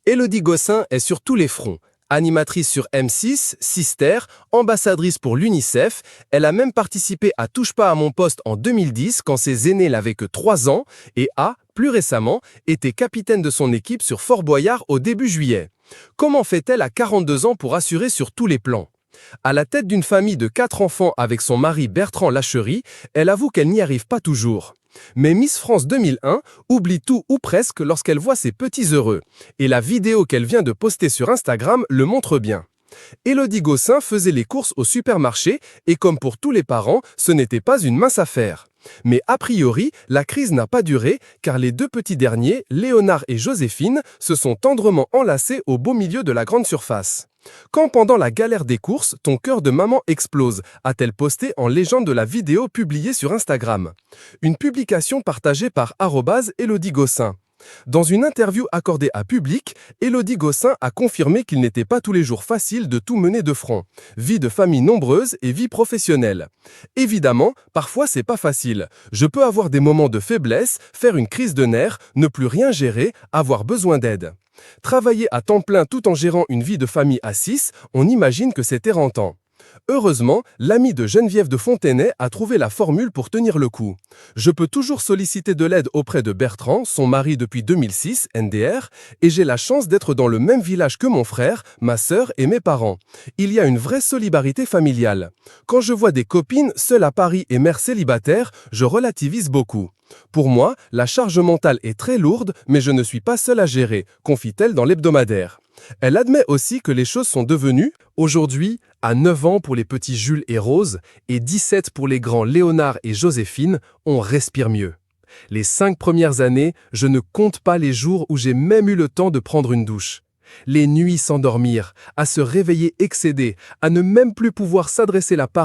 Élodie Gossin est sur tous les fronts. Animatrice sur M6, Sister, ambassadrice pour l'UNICEF, elle a même participé à Touche pas à mon poste en 2010 quand ses aînés n'avaient que 3 ans et a, plus récemment, été capitaine de son équipe sur Fort Boyard au début juillet. Comment fait-elle à 42 ans pour assurer sur tous les plans ? À la tête d'une famille de 4 enfants avec son mari Bertrand Lacherie, elle avoue qu'elle n'y arrive pas toujours. Mais Miss France 2001 oublie tout ou presque lorsqu'elle voit ses petits heureux. Et la vidéo qu'elle vient de poster sur Instagram le montre bien. Élodie Gossin faisait les courses au supermarché et comme pour tous les parents, ce n'était pas une mince affaire. Mais a priori, la crise n'a pas duré car les deux petits derniers, Léonard et Joséphine, se sont tendrement enlacés au beau milieu de la grande surface. Quand pendant la galère des courses, ton cœur de maman explose, a-t-elle posté en légende de la vidéo publiée sur Instagram. Une publication partagée par @Élodie Gossin. Dans une interview accordée à Public, Élodie Gossin a confirmé qu'il n'était pas tous les jours facile de tout mener de front. Vie de famille nombreuse et vie professionnelle. Évidemment, parfois c'est pas facile. Je peux avoir des moments de faiblesse, faire une crise de nerfs, ne plus rien gérer, avoir besoin d'aide. Travailler à temps plein tout en gérant une vie de famille à 6, on imagine que c'est éreintant. Heureusement, l'ami de Geneviève de Fontenay a trouvé la formule pour tenir le coup. Je peux toujours solliciter de l'aide auprès de Bertrand, son mari depuis 2006, NDR, et j'ai la chance d'être dans le même village que mon frère, ma sœur et mes parents. Il y a une vraie solidarité familiale. Quand je vois des copines seules à Paris et mères célibataires, je relativise beaucoup. Pour moi, la charge mentale est très lourde, mais je ne suis pas seule à gérer, confie-t-elle dans l'hebdomadaire. Elle admet aussi que les choses sont devenues, aujourd'hui, à 9 ans pour les petits Jules et Rose, et 17 pour les grands Léonard et Joséphine, on respire mieux. Les 5 premières années, je ne compte pas les jours où j'ai même eu le temps de prendre une douche. Les nuits sans dormir, à se réveiller excédé, à ne même plus pouvoir s'adresser la parole